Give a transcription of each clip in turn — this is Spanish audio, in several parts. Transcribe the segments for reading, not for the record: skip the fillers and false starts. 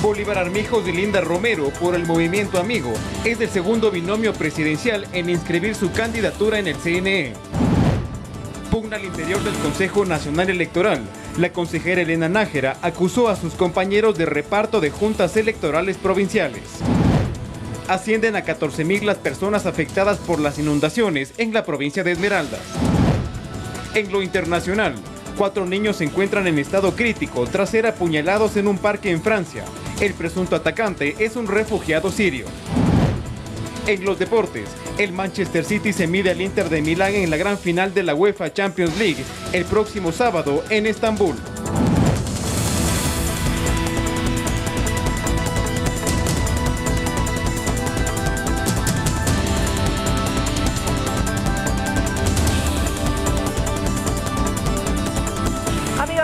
Bolívar Armijos y Linda Romero por el Movimiento Amigo es el segundo binomio presidencial en inscribir su candidatura en el CNE. Pugna al interior del Consejo Nacional Electoral. La consejera Elena Nájera acusó a sus compañeros de reparto de juntas electorales provinciales. Ascienden a 14.000 las personas afectadas por las inundaciones en la provincia de Esmeraldas. En lo internacional, 4 niños se encuentran en estado crítico tras ser apuñalados en un parque en Francia. El presunto atacante es un refugiado sirio. En los deportes, el Manchester City se mide al Inter de Milán en la gran final de la UEFA Champions League el próximo sábado en Estambul.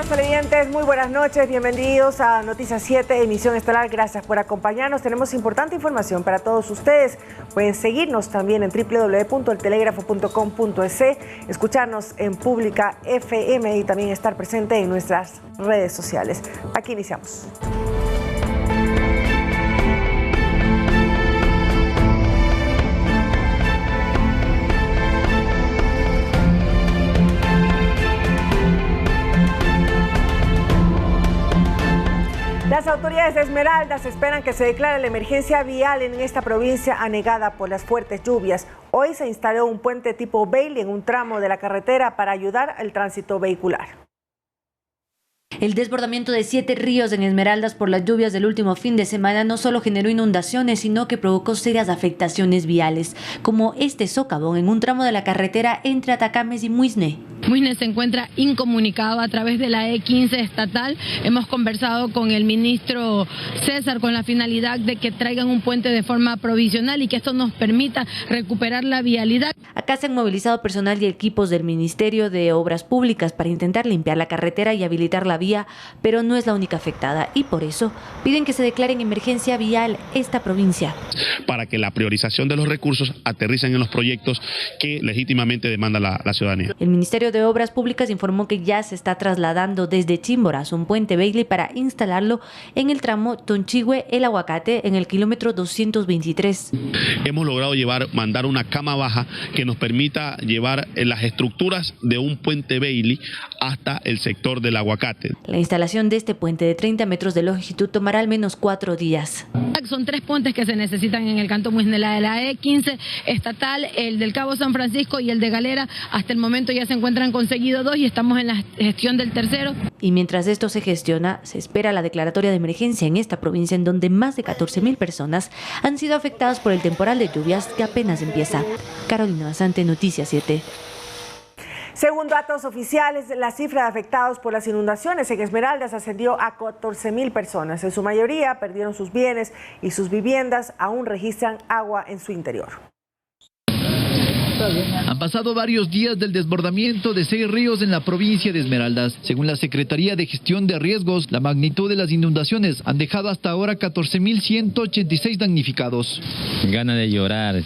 Televidentes, muy buenas noches, bienvenidos a Noticias 7, emisión estelar, gracias por acompañarnos. Tenemos importante información para todos ustedes. Pueden seguirnos también en www.eltelegrafo.com.es, escucharnos en Pública FM y también estar presente en nuestras redes sociales. Aquí iniciamos. Las autoridades de Esmeraldas esperan que se declare la emergencia vial en esta provincia anegada por las fuertes lluvias. Hoy se instaló un puente tipo Bailey en un tramo de la carretera para ayudar al tránsito vehicular. El desbordamiento de 7 ríos en Esmeraldas por las lluvias del último fin de semana no solo generó inundaciones, sino que provocó serias afectaciones viales, como este socavón en un tramo de la carretera entre Atacames y Muisne. Muisne se encuentra incomunicado a través de la E15 estatal. Hemos conversado con el ministro César con la finalidad de que traigan un puente de forma provisional y que esto nos permita recuperar la vialidad. Acá se han movilizado personal y equipos del Ministerio de Obras Públicas para intentar limpiar la carretera y habilitar la vía, pero no es la única afectada y por eso piden que se declare en emergencia vial esta provincia. Para que la priorización de los recursos aterricen en los proyectos que legítimamente demanda la ciudadanía. El Ministerio de Obras Públicas informó que ya se está trasladando desde Chimborazo un puente Bailey para instalarlo en el tramo Tonchigüe-El Aguacate en el kilómetro 223. Hemos logrado mandar una cama baja que nos permita llevar las estructuras de un puente Bailey hasta el sector del Aguacate. La instalación de este puente de 30 metros de longitud tomará al menos 4 días. Son 3 puentes que se necesitan en el Cantón Muisne, la de la E15 estatal, el del Cabo San Francisco y el de Galera. Hasta el momento ya se encuentran conseguidos 2 y estamos en la gestión del tercero. Y mientras esto se gestiona, se espera la declaratoria de emergencia en esta provincia en donde más de 14.000 personas han sido afectadas por el temporal de lluvias que apenas empieza. Carolina Basante, Noticias 7. Según datos oficiales, la cifra de afectados por las inundaciones en Esmeraldas ascendió a 14.000 personas. En su mayoría perdieron sus bienes y sus viviendas aún registran agua en su interior. Han pasado varios días del desbordamiento de 6 ríos en la provincia de Esmeraldas. Según la Secretaría de Gestión de Riesgos, la magnitud de las inundaciones han dejado hasta ahora 14.186 damnificados. Gana de llorar,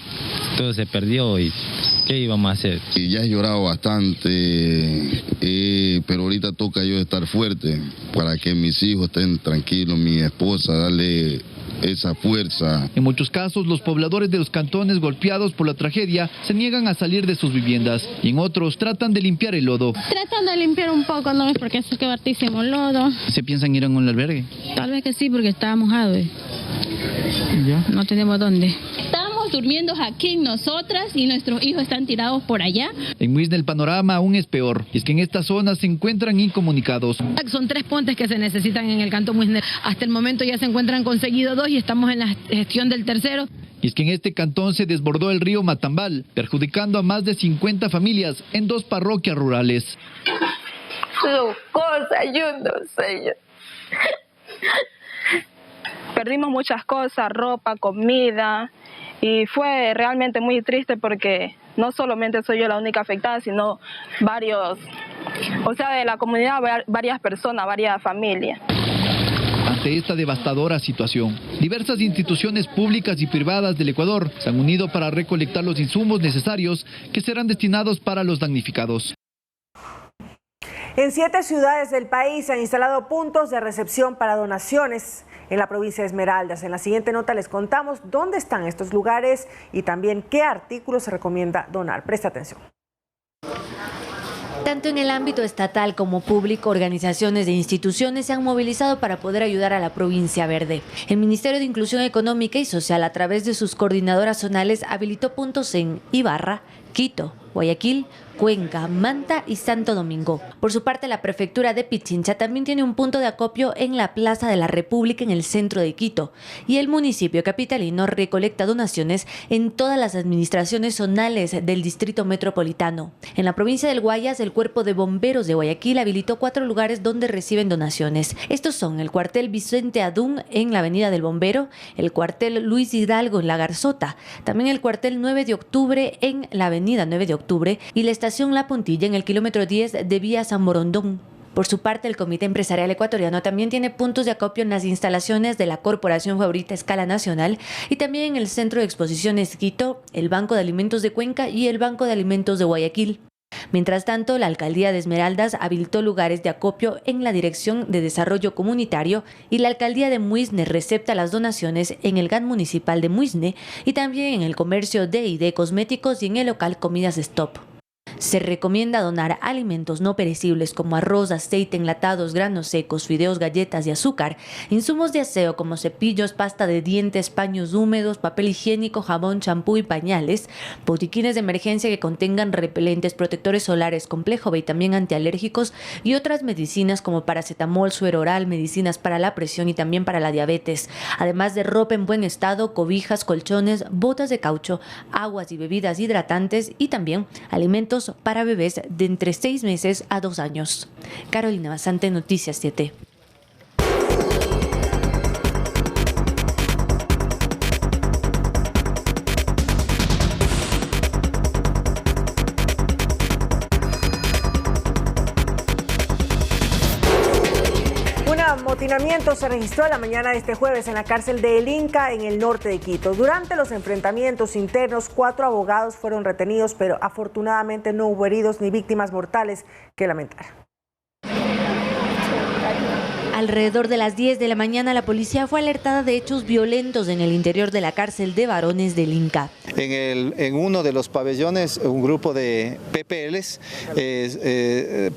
todo se perdió y ¿qué íbamos a hacer? Ya he llorado bastante, pero ahorita toca yo estar fuerte para que mis hijos estén tranquilos, mi esposa, darle esa fuerza. En muchos casos, los pobladores de los cantones golpeados por la tragedia se niegan a salir de sus viviendas y en otros tratan de limpiar el lodo. Tratan de limpiar un poco, ¿no? Porque es que hartísimo lodo. ¿Se piensan ir a un albergue? Tal vez que sí, porque está mojado. ¿Ya? No tenemos dónde. Estamos durmiendo aquí nosotras y nuestros hijos están tirados por allá. En Muisne el panorama aún es peor, y es que en esta zona se encuentran incomunicados. Son 3 puentes que se necesitan en el Cantón Muisne. Hasta el momento ya se encuentran conseguidos 2 y estamos en la gestión del tercero. Y es que en este cantón se desbordó el río Matambal, perjudicando a más de 50 familias en 2 parroquias rurales. Su cosa, yo no sé. Perdimos muchas cosas, ropa, comida, y fue realmente muy triste porque no solamente soy yo la única afectada, sino varios, de la comunidad, varias personas, varias familias. Ante esta devastadora situación, diversas instituciones públicas y privadas del Ecuador se han unido para recolectar los insumos necesarios que serán destinados para los damnificados. En 7 ciudades del país se han instalado puntos de recepción para donaciones en la provincia de Esmeraldas. En la siguiente nota les contamos dónde están estos lugares y también qué artículos se recomienda donar. Presta atención. Tanto en el ámbito estatal como público, organizaciones e instituciones se han movilizado para poder ayudar a la provincia verde. El Ministerio de Inclusión Económica y Social, a través de sus coordinadoras zonales, habilitó puntos en Ibarra, Quito, Guayaquil, Cuenca, Manta y Santo Domingo. Por su parte, la prefectura de Pichincha también tiene un punto de acopio en la Plaza de la República en el centro de Quito, y el municipio capitalino recolecta donaciones en todas las administraciones zonales del distrito metropolitano. En la provincia del Guayas, el Cuerpo de Bomberos de Guayaquil habilitó 4 lugares donde reciben donaciones. Estos son el cuartel Vicente Adún en la Avenida del Bombero, el cuartel Luis Hidalgo en La Garzota, también el cuartel 9 de octubre en la Avenida 9 de octubre y la estación La Puntilla en el kilómetro 10 de Vía San Borondón. Por su parte, el Comité Empresarial Ecuatoriano también tiene puntos de acopio en las instalaciones de la Corporación Favorita a escala nacional y también en el Centro de Exposiciones Quito, el Banco de Alimentos de Cuenca y el Banco de Alimentos de Guayaquil. Mientras tanto, la Alcaldía de Esmeraldas habilitó lugares de acopio en la Dirección de Desarrollo Comunitario y la Alcaldía de Muisne recepta las donaciones en el GAN Municipal de Muisne y también en el comercio D&D Cosméticos y en el local Comidas Stop. Se recomienda donar alimentos no perecibles como arroz, aceite, enlatados, granos secos, fideos, galletas y azúcar, insumos de aseo como cepillos, pasta de dientes, paños húmedos, papel higiénico, jabón, champú y pañales, botiquines de emergencia que contengan repelentes, protectores solares, complejo B y también antialérgicos y otras medicinas como paracetamol, suero oral, medicinas para la presión y también para la diabetes, además de ropa en buen estado, cobijas, colchones, botas de caucho, aguas y bebidas hidratantes y también alimentos para bebés de entre 6 meses a 2 años. Carolina Basante, Noticias 7. Un amotinamiento se registró la mañana de este jueves en la cárcel de El Inca, en el norte de Quito. Durante los enfrentamientos internos, 4 abogados fueron retenidos, pero afortunadamente no hubo heridos ni víctimas mortales que lamentar. Alrededor de las 10 de la mañana, la policía fue alertada de hechos violentos en el interior de la cárcel de varones del Inca. En uno de los pabellones, un grupo de PPLs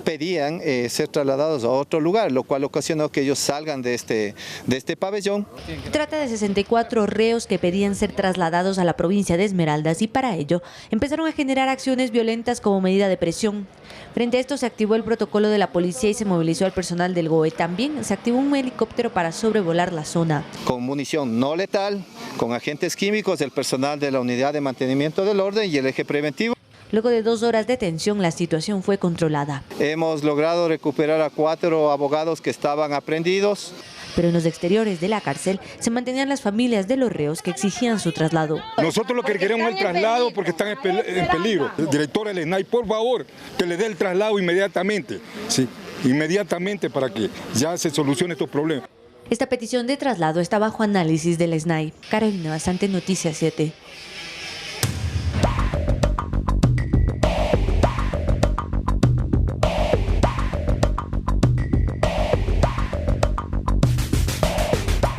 pedían ser trasladados a otro lugar, lo cual ocasionó que ellos salgan de este pabellón. Trata de 64 reos que pedían ser trasladados a la provincia de Esmeraldas y para ello empezaron a generar acciones violentas como medida de presión. Frente a esto se activó el protocolo de la policía y se movilizó al personal del GOE. También se activó un helicóptero para sobrevolar la zona. Con munición no letal, con agentes químicos, el personal de la Unidad de Mantenimiento del Orden y el eje preventivo. Luego de 2 horas de tensión, la situación fue controlada. Hemos logrado recuperar a 4 abogados que estaban aprehendidos. Pero en los exteriores de la cárcel se mantenían las familias de los reos que exigían su traslado. Nosotros lo que queremos es el traslado porque están en peligro. El director del SNAI, por favor, que le dé el traslado inmediatamente. Sí, inmediatamente para que ya se solucione estos problemas. Esta petición de traslado está bajo análisis del SNAI. Carolina Basante, Noticias 7.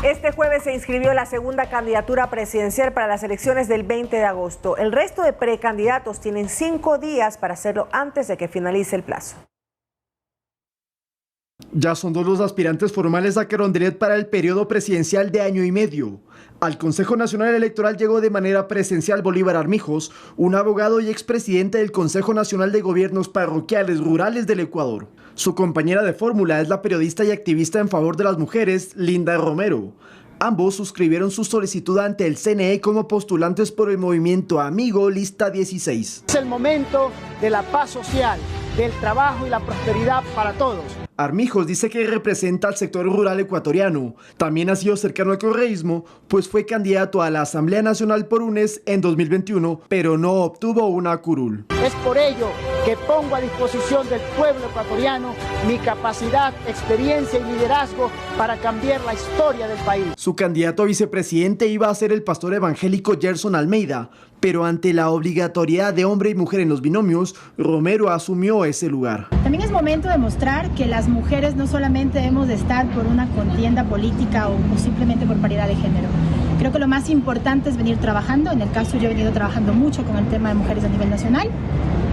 Este jueves se inscribió la segunda candidatura presidencial para las elecciones del 20 de agosto. El resto de precandidatos tienen 5 días para hacerlo antes de que finalice el plazo. Ya son 2 los aspirantes formales a Carondelet para el periodo presidencial de año y medio. Al Consejo Nacional Electoral llegó de manera presencial Bolívar Armijos, un abogado y expresidente del Consejo Nacional de Gobiernos Parroquiales Rurales del Ecuador. Su compañera de fórmula es la periodista y activista en favor de las mujeres, Linda Romero. Ambos suscribieron su solicitud ante el CNE como postulantes por el movimiento Amigo Lista 16. Es el momento de la paz social, del trabajo y la prosperidad para todos. Armijos dice que representa al sector rural ecuatoriano. También ha sido cercano al correísmo, pues fue candidato a la Asamblea Nacional por UNES en 2021, pero no obtuvo una curul. Es por ello que pongo a disposición del pueblo ecuatoriano mi capacidad, experiencia y liderazgo para cambiar la historia del país. Su candidato a vicepresidente iba a ser el pastor evangélico Gerson Almeida, pero ante la obligatoriedad de hombre y mujer en los binomios, Romero asumió ese lugar. También es momento de mostrar que las mujeres no solamente debemos de estar por una contienda política o simplemente por paridad de género. Creo que lo más importante es venir trabajando. En el caso yo he venido trabajando mucho con el tema de mujeres a nivel nacional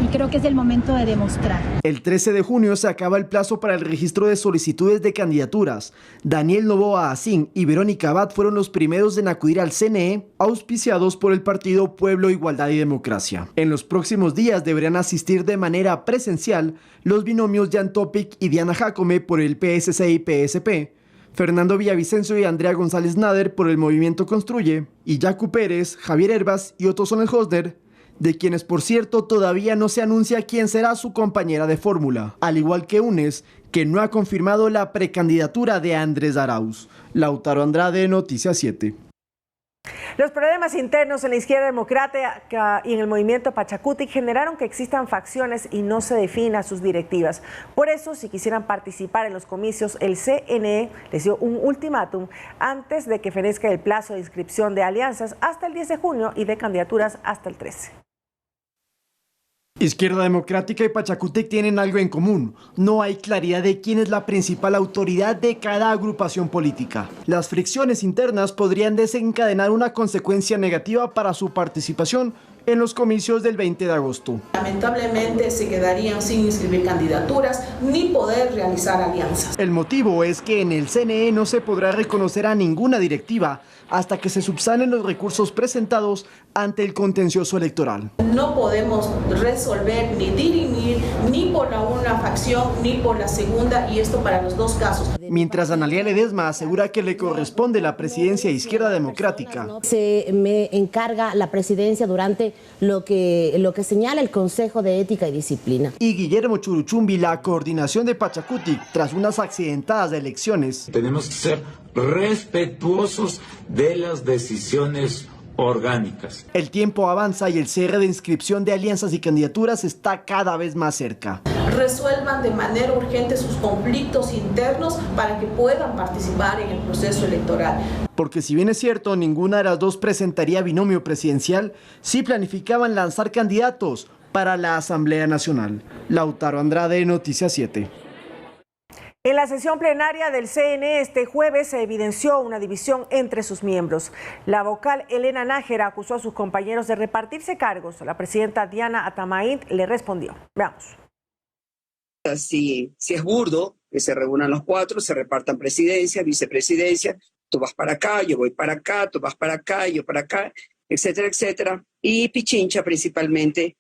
y creo que es el momento de demostrar. El 13 de junio se acaba el plazo para el registro de solicitudes de candidaturas. Daniel Novoa Acín y Verónica Abad fueron los primeros en acudir al CNE, auspiciados por el partido Pueblo, Igualdad y Democracia. En los próximos días deberán asistir de manera presencial los binomios Jan Topic y Diana Jacome por el PSC y PSP, Fernando Villavicencio y Andrea González Nader por el Movimiento Construye, y Yacu Pérez, Javier Herbas y Otto Sonnenhosner, de quienes, por cierto, todavía no se anuncia quién será su compañera de fórmula, al igual que UNES, que no ha confirmado la precandidatura de Andrés Arauz. Lautaro Andrade, Noticias 7. Los problemas internos en la izquierda democrática y en el movimiento Pachacutic generaron que existan facciones y no se definan sus directivas. Por eso, si quisieran participar en los comicios, el CNE les dio un ultimátum antes de que fenezca el plazo de inscripción de alianzas hasta el 10 de junio y de candidaturas hasta el 13. Izquierda Democrática y Pachacutic tienen algo en común. No hay claridad de quién es la principal autoridad de cada agrupación política. Las fricciones internas podrían desencadenar una consecuencia negativa para su participación en los comicios del 20 de agosto. Lamentablemente se quedarían sin inscribir candidaturas ni poder realizar alianzas. El motivo es que en el CNE no se podrá reconocer a ninguna directiva hasta que se subsanen los recursos presentados ante el contencioso electoral. No podemos resolver ni dirimir ni por la una facción ni por la segunda, y esto para los dos casos. Mientras Analía Ledesma asegura que le corresponde la presidencia a Izquierda Democrática. Se me encarga la presidencia durante lo que señala el Consejo de Ética y Disciplina. Y Guillermo Churuchumbi, la coordinación de Pachacutic, tras unas accidentadas elecciones. Tenemos que ser respetuosos de las decisiones orgánicas. El tiempo avanza y el cierre de inscripción de alianzas y candidaturas está cada vez más cerca. Resuelvan de manera urgente sus conflictos internos para que puedan participar en el proceso electoral. Porque si bien es cierto, ninguna de las dos presentaría binomio presidencial, sí planificaban lanzar candidatos para la Asamblea Nacional. Lautaro Andrade, Noticias 7. En la sesión plenaria del CNE este jueves se evidenció una división entre sus miembros. La vocal Elena Nájera acusó a sus compañeros de repartirse cargos. La presidenta Diana Atamaín le respondió. Veamos. Si es burdo que se reúnan los cuatro, se repartan presidencia, vicepresidencia, tú vas para acá, yo voy para acá, tú vas para acá, yo para acá, etcétera, etcétera. Y Pichincha principalmente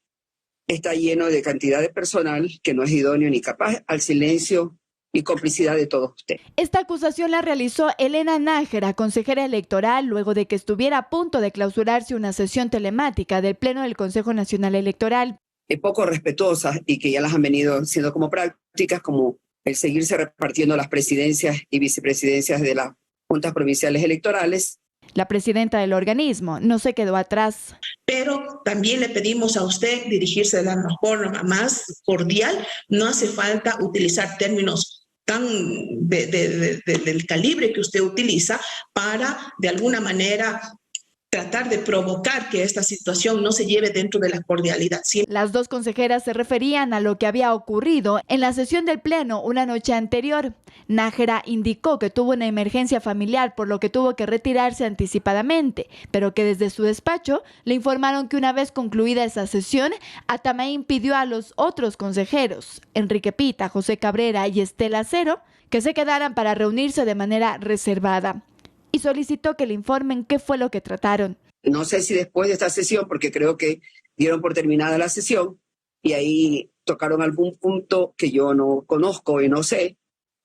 está lleno de cantidad de personal que no es idóneo ni capaz al silencio y complicidad de todos ustedes. Esta acusación la realizó Elena Nájera, consejera electoral, luego de que estuviera a punto de clausurarse una sesión telemática del Pleno del Consejo Nacional Electoral. Poco respetuosas y que ya las han venido siendo como prácticas, como el seguirse repartiendo las presidencias y vicepresidencias de las juntas provinciales electorales. La presidenta del organismo no se quedó atrás. Pero también le pedimos a usted dirigirse de la forma más cordial. No hace falta utilizar términos tan del calibre que usted utiliza para, de alguna manera, tratar de provocar que esta situación no se lleve dentro de la cordialidad. ¿Sí? Las dos consejeras se referían a lo que había ocurrido en la sesión del Pleno una noche anterior. Nájera indicó que tuvo una emergencia familiar, por lo que tuvo que retirarse anticipadamente, pero que desde su despacho le informaron que una vez concluida esa sesión, Atamaín pidió a los otros consejeros, Enrique Pita, José Cabrera y Estela Cero, que se quedaran para reunirse de manera reservada. Y solicitó que le informen qué fue lo que trataron. No sé si después de esta sesión, porque creo que dieron por terminada la sesión y ahí tocaron algún punto que yo no conozco y no sé,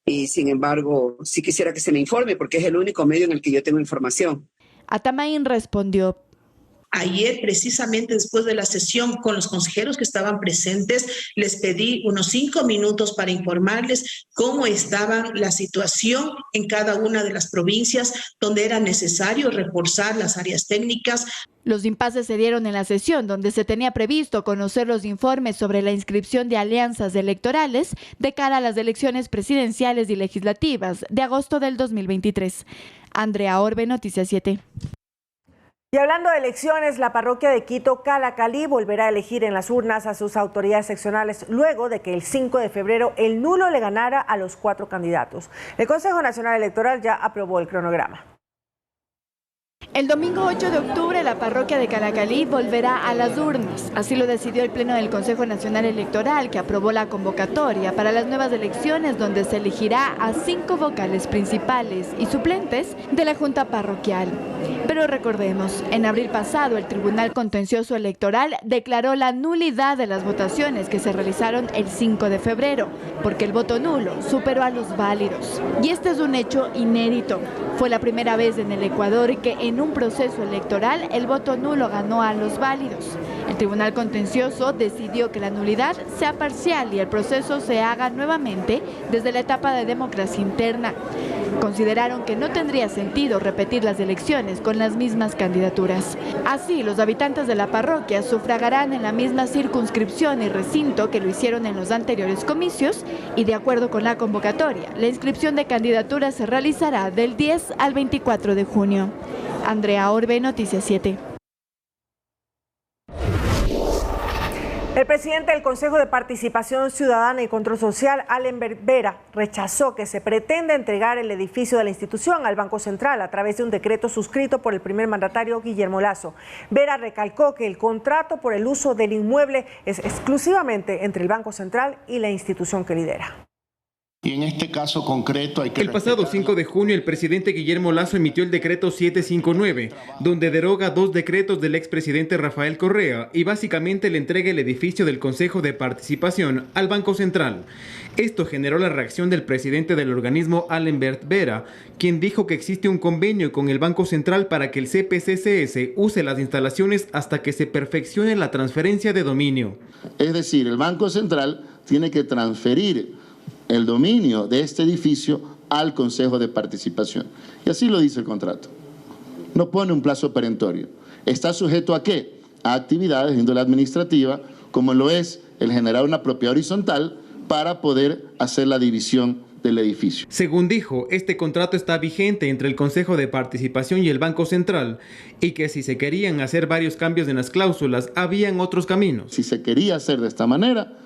y sin embargo sí quisiera que se me informe porque es el único medio en el que yo tengo información. Atamaín respondió. Ayer, precisamente después de la sesión con los consejeros que estaban presentes, les pedí unos 5 minutos para informarles cómo estaba la situación en cada una de las provincias donde era necesario reforzar las áreas técnicas. Los impases se dieron en la sesión donde se tenía previsto conocer los informes sobre la inscripción de alianzas electorales de cara a las elecciones presidenciales y legislativas de agosto del 2023. Andrea Orbe, Noticias 7. Y hablando de elecciones, la parroquia de Quito, Calacalí, volverá a elegir en las urnas a sus autoridades seccionales luego de que el 5 de febrero el nulo le ganara a los 4 candidatos. El Consejo Nacional Electoral ya aprobó el cronograma. El domingo 8 de octubre la parroquia de Calacalí volverá a las urnas. Así lo decidió el Pleno del Consejo Nacional Electoral, que aprobó la convocatoria para las nuevas elecciones, donde se elegirá a 5 vocales principales y suplentes de la Junta Parroquial. Pero recordemos, en abril pasado el Tribunal Contencioso Electoral declaró la nulidad de las votaciones que se realizaron el 5 de febrero, porque el voto nulo superó a los válidos. Y este es un hecho inédito. Fue la primera vez en el Ecuador que en un proceso electoral el voto nulo ganó a los válidos. El Tribunal Contencioso decidió que la nulidad sea parcial y el proceso se haga nuevamente desde la etapa de democracia interna. Consideraron que no tendría sentido repetir las elecciones con las mismas candidaturas. Así, los habitantes de la parroquia sufragarán en la misma circunscripción y recinto que lo hicieron en los anteriores comicios y, de acuerdo con la convocatoria, la inscripción de candidaturas se realizará del 10 al 24 de junio. Andrea Orbe, Noticias 7. El presidente del Consejo de Participación Ciudadana y Control Social, Alenbert Vera, rechazó que se pretenda entregar el edificio de la institución al Banco Central a través de un decreto suscrito por el primer mandatario Guillermo Lasso. Vera recalcó que el contrato por el uso del inmueble es exclusivamente entre el Banco Central y la institución que lidera. Y en este caso concreto hay que... El pasado 5 de junio el presidente Guillermo Lasso emitió el decreto 759, donde deroga 2 decretos del expresidente Rafael Correa y básicamente le entrega el edificio del Consejo de Participación al Banco Central. Esto generó la reacción del presidente del organismo, Alenbert Vera, quien dijo que existe un convenio con el Banco Central para que el CPCCS use las instalaciones hasta que se perfeccione la transferencia de dominio. Es decir, el Banco Central tiene que transferir el dominio de este edificio al Consejo de Participación. Y así lo dice el contrato. No pone un plazo perentorio. ¿Está sujeto a qué? A actividades de índole administrativa, como lo es el generar una propiedad horizontal para poder hacer la división del edificio. Según dijo, este contrato está vigente entre el Consejo de Participación y el Banco Central y que si se querían hacer varios cambios en las cláusulas, habían otros caminos. Si se quería hacer de esta manera,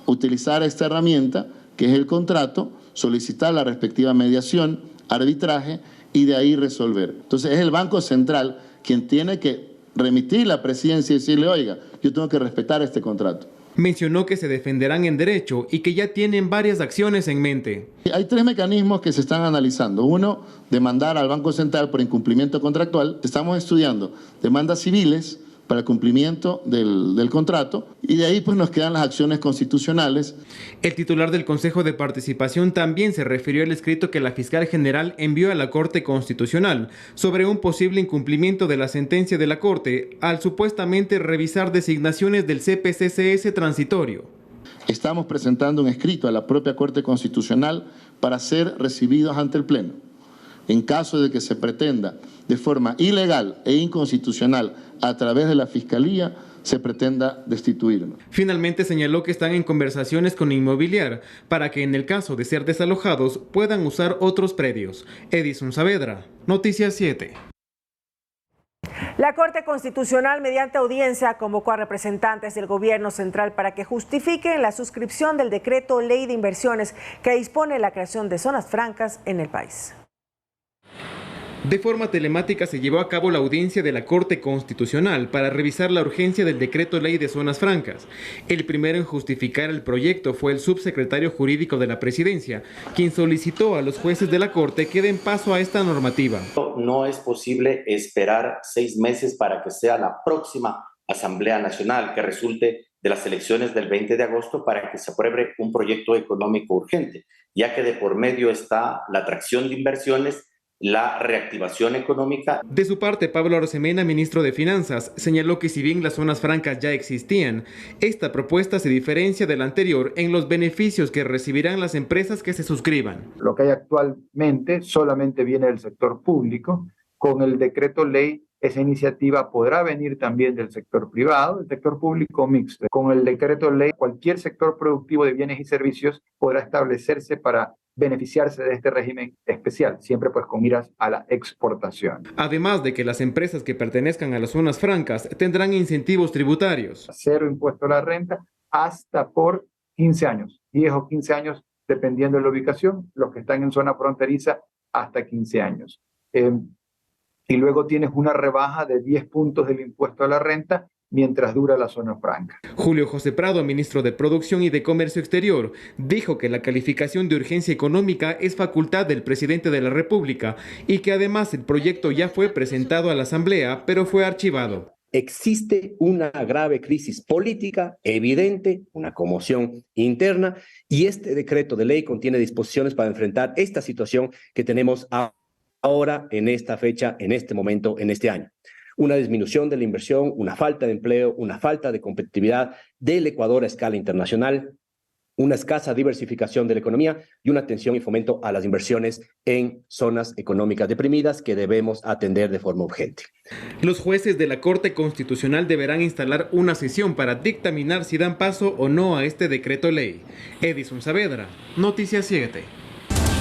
utilizar esta herramienta que es el contrato, solicitar la respectiva mediación, arbitraje y de ahí resolver. Entonces es el Banco Central quien tiene que remitir la presidencia y decirle, oiga, yo tengo que respetar este contrato. Mencionó que se defenderán en derecho y que ya tienen varias acciones en mente. Hay 3 mecanismos que se están analizando. Uno, demandar al Banco Central por incumplimiento contractual. Estamos estudiando demandas civiles para el cumplimiento del contrato y de ahí pues nos quedan las acciones constitucionales. El titular del Consejo de Participación también se refirió al escrito que la fiscal general envió a la Corte Constitucional sobre un posible incumplimiento de la sentencia de la Corte al supuestamente revisar designaciones del CPCCS transitorio. Estamos presentando un escrito a la propia Corte Constitucional para ser recibidos ante el Pleno. En caso de que se pretenda de forma ilegal e inconstitucional a través de la Fiscalía, se pretenda destituirnos. Finalmente señaló que están en conversaciones con Inmobiliar para que en el caso de ser desalojados puedan usar otros predios. Edison Saavedra, Noticias 7. La Corte Constitucional, mediante audiencia, convocó a representantes del Gobierno Central para que justifiquen la suscripción del decreto Ley de Inversiones que dispone la creación de zonas francas en el país. De forma telemática se llevó a cabo la audiencia de la Corte Constitucional para revisar la urgencia del decreto ley de zonas francas. El primero en justificar el proyecto fue el subsecretario jurídico de la Presidencia, quien solicitó a los jueces de la Corte que den paso a esta normativa. No es posible esperar 6 meses para que sea la próxima Asamblea Nacional que resulte de las elecciones del 20 de agosto para que se apruebe un proyecto económico urgente, ya que de por medio está la atracción de inversiones la reactivación económica. De su parte, Pablo Arosemena, ministro de Finanzas, señaló que si bien las zonas francas ya existían, esta propuesta se diferencia de la anterior en los beneficios que recibirán las empresas que se suscriban. Lo que hay actualmente solamente viene del sector público. Con el decreto ley, esa iniciativa podrá venir también del sector privado, del sector público mixto. Con el decreto ley, cualquier sector productivo de bienes y servicios podrá establecerse para beneficiarse de este régimen especial, siempre pues con miras a la exportación. Además de que las empresas que pertenezcan a las zonas francas tendrán incentivos tributarios. 0 impuesto a la renta hasta por 15 años, 10 o 15 años dependiendo de la ubicación, los que están en zona fronteriza hasta 15 años. Y luego tienes una rebaja de 10 puntos del impuesto a la renta mientras dura la zona franca. Julio José Prado, ministro de Producción y de Comercio Exterior, dijo que la calificación de urgencia económica es facultad del presidente de la República y que además el proyecto ya fue presentado a la Asamblea, pero fue archivado. Existe una grave crisis política evidente, una conmoción interna, y este decreto de ley contiene disposiciones para enfrentar esta situación que tenemos ahora, en esta fecha, en este momento, en este año. Una disminución de la inversión, una falta de empleo, una falta de competitividad del Ecuador a escala internacional, una escasa diversificación de la economía y una atención y fomento a las inversiones en zonas económicas deprimidas que debemos atender de forma urgente. Los jueces de la Corte Constitucional deberán instalar una sesión para dictaminar si dan paso o no a este decreto ley. Edison Saavedra, Noticias 7.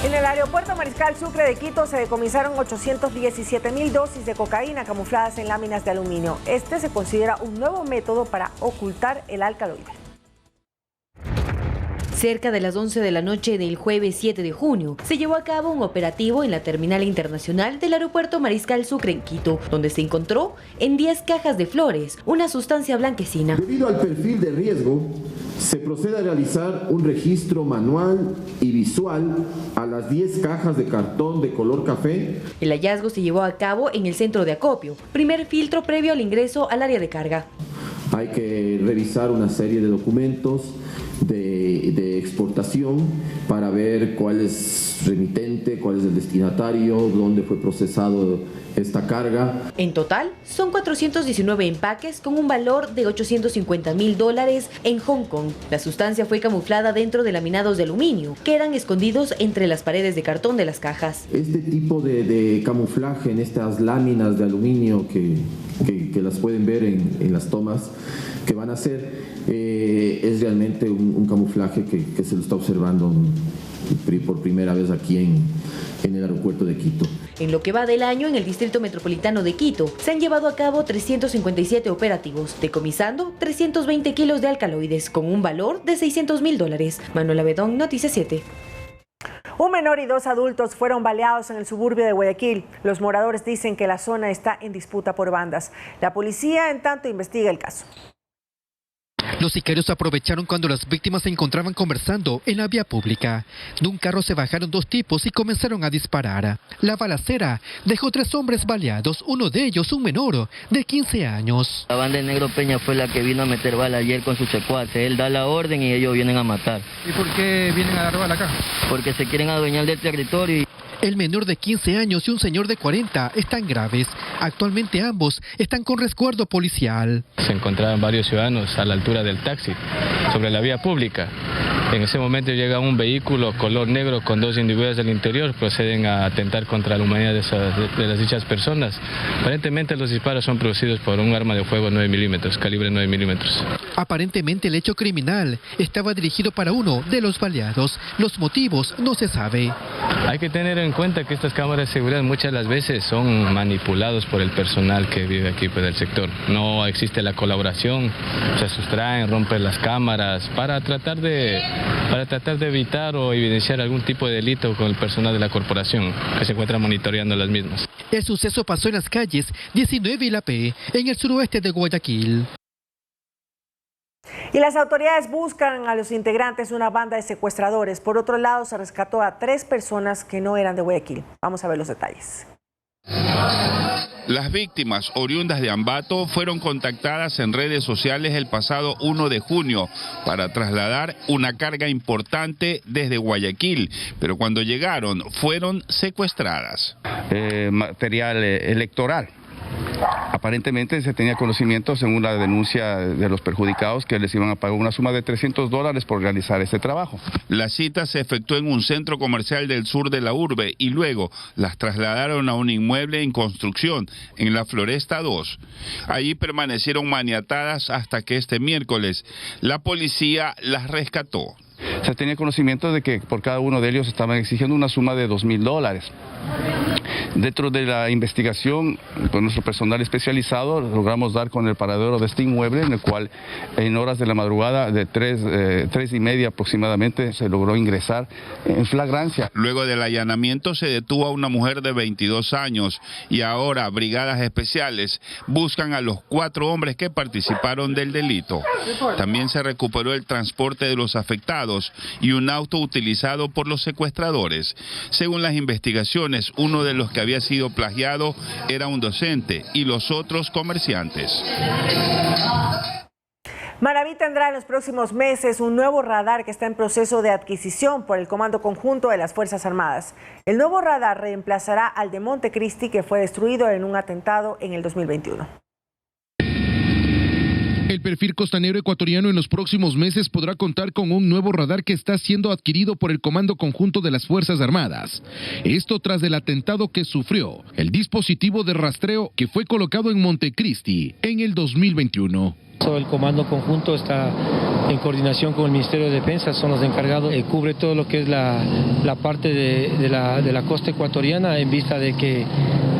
En el aeropuerto Mariscal Sucre de Quito se decomisaron 817,000 dosis de cocaína camufladas en láminas de aluminio. Este se considera un nuevo método para ocultar el alcaloide. Cerca de las 11 de la noche del jueves 7 de junio, se llevó a cabo un operativo en la terminal internacional del aeropuerto Mariscal Sucre en Quito, donde se encontró en 10 cajas de flores una sustancia blanquecina. Debido al perfil de riesgo, se procede a realizar un registro manual y visual a las 10 cajas de cartón de color café. El hallazgo se llevó a cabo en el centro de acopio, primer filtro previo al ingreso al área de carga. Hay que revisar una serie de documentos de exportación para ver cuál es remitente, cuál es el destinatario, dónde fue procesado esta carga. En total, son 419 empaques con un valor de $850,000 en Hong Kong. La sustancia fue camuflada dentro de laminados de aluminio, que eran escondidos entre las paredes de cartón de las cajas. Este tipo de camuflaje en estas láminas de aluminio que las pueden ver en las tomas que van a hacer, es realmente un camuflaje que se lo está observando por primera vez aquí en el aeropuerto de Quito. En lo que va del año, en el Distrito Metropolitano de Quito, se han llevado a cabo 357 operativos, decomisando 320 kilos de alcaloides, con un valor de $600,000. Manuela Bedón, Noticias 7. Un menor y 2 adultos fueron baleados en el suburbio de Guayaquil. Los moradores dicen que la zona está en disputa por bandas. La policía, en tanto, investiga el caso. Los sicarios aprovecharon cuando las víctimas se encontraban conversando en la vía pública. De un carro se bajaron 2 tipos y comenzaron a disparar. La balacera dejó 3 hombres baleados, uno de ellos un menor de 15 años. La banda de Negro Peña fue la que vino a meter bala ayer con sus secuaces. Él da la orden y ellos vienen a matar. ¿Y por qué vienen a dar bala acá? Porque se quieren adueñar del territorio. El menor de 15 años y un señor de 40 están graves. Actualmente ambos están con resguardo policial. Se encontraban varios ciudadanos a la altura del taxi, sobre la vía pública. En ese momento llega un vehículo color negro con 2 individuos del interior, proceden a atentar contra la humanidad de las dichas personas. Aparentemente los disparos son producidos por un arma de fuego 9 milímetros, calibre 9 milímetros. Aparentemente el hecho criminal estaba dirigido para uno de los baleados. Los motivos no se sabe. Hay que tener en cuenta que estas cámaras de seguridad muchas de las veces son manipulados por el personal que vive aquí del sector. No existe la colaboración, se sustraen, rompen las cámaras para tratar de evitar o evidenciar algún tipo de delito con el personal de la corporación que se encuentra monitoreando las mismas. El suceso pasó en las calles 19 y La P, en el suroeste de Guayaquil. Y las autoridades buscan a los integrantes de una banda de secuestradores. Por otro lado, se rescató a 3 personas que no eran de Guayaquil. Vamos a ver los detalles. Las víctimas oriundas de Ambato fueron contactadas en redes sociales el pasado 1 de junio para trasladar una carga importante desde Guayaquil, pero cuando llegaron fueron secuestradas. Material electoral. Aparentemente se tenía conocimiento, según la denuncia de los perjudicados, que les iban a pagar una suma de $300 por realizar este trabajo. La cita se efectuó en un centro comercial del sur de la urbe y luego las trasladaron a un inmueble en construcción en la Floresta 2. Allí permanecieron maniatadas hasta que este miércoles la policía las rescató. Se tenía conocimiento de que por cada uno de ellos estaban exigiendo una suma de $2.000. Dentro de la investigación, con nuestro personal especializado, logramos dar con el paradero de este inmueble, en el cual en horas de la madrugada de 3:30 aproximadamente se logró ingresar en flagrancia. Luego del allanamiento se detuvo a una mujer de 22 años y ahora brigadas especiales buscan a los 4 hombres que participaron del delito. También se recuperó el transporte de los afectados y un auto utilizado por los secuestradores. Según las investigaciones, uno de los que había sido plagiado era un docente y los otros comerciantes. Manaví tendrá en los próximos meses un nuevo radar que está en proceso de adquisición por el Comando Conjunto de las Fuerzas Armadas. El nuevo radar reemplazará al de Montecristi, que fue destruido en un atentado en el 2021. El perfil costanero ecuatoriano en los próximos meses podrá contar con un nuevo radar que está siendo adquirido por el Comando Conjunto de las Fuerzas Armadas. Esto tras el atentado que sufrió el dispositivo de rastreo que fue colocado en Montecristi en el 2021. El Comando Conjunto está en coordinación con el Ministerio de Defensa, son los encargados, cubre todo lo que es la parte de la costa ecuatoriana, en vista de que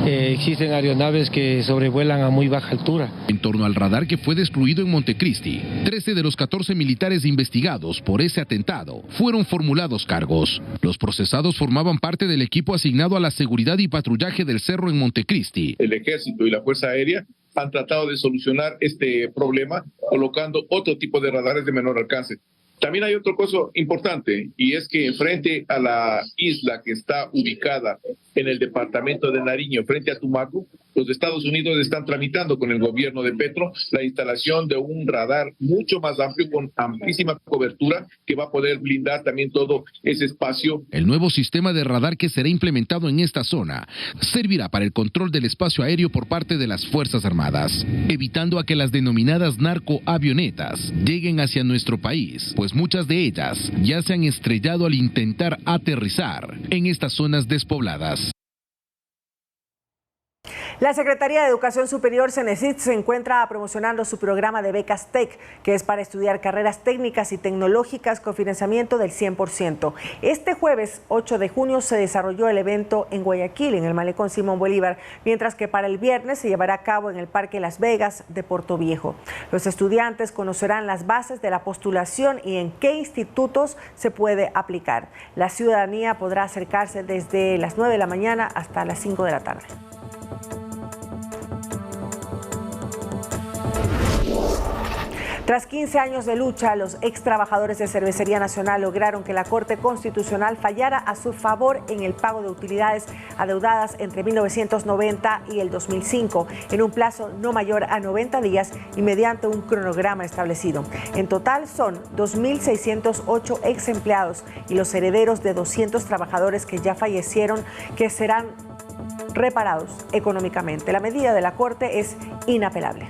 existen aeronaves que sobrevuelan a muy baja altura. En torno al radar que fue destruido en Montecristi, 13 de los 14 militares investigados por ese atentado fueron formulados cargos. Los procesados formaban parte del equipo asignado a la seguridad y patrullaje del cerro en Montecristi. El Ejército y la Fuerza Aérea han tratado de solucionar este problema colocando otro tipo de radares de menor alcance. También hay otra cosa importante, y es que frente a la isla que está ubicada en el departamento de Nariño, frente a Tumaco, los Estados Unidos están tramitando con el gobierno de Petro la instalación de un radar mucho más amplio, con amplísima cobertura, que va a poder blindar también todo ese espacio. El nuevo sistema de radar que será implementado en esta zona servirá para el control del espacio aéreo por parte de las Fuerzas Armadas, evitando a que las denominadas narcoavionetas lleguen hacia nuestro país, pues muchas de ellas ya se han estrellado al intentar aterrizar en estas zonas despobladas. La Secretaría de Educación Superior, CENESID, se encuentra promocionando su programa de becas TEC, que es para estudiar carreras técnicas y tecnológicas con financiamiento del 100%. Este jueves 8 de junio se desarrolló el evento en Guayaquil, en el Malecón Simón Bolívar, mientras que para el viernes se llevará a cabo en el Parque Las Vegas de Puerto Viejo. Los estudiantes conocerán las bases de la postulación y en qué institutos se puede aplicar. La ciudadanía podrá acercarse desde las 9 de la mañana hasta las 5 de la tarde. Tras 15 años de lucha, los ex trabajadores de Cervecería Nacional lograron que la Corte Constitucional fallara a su favor en el pago de utilidades adeudadas entre 1990 y el 2005, en un plazo no mayor a 90 días y mediante un cronograma establecido. En total son 2.608 ex empleados y los herederos de 200 trabajadores que ya fallecieron, que serán reparados económicamente. La medida de la Corte es inapelable.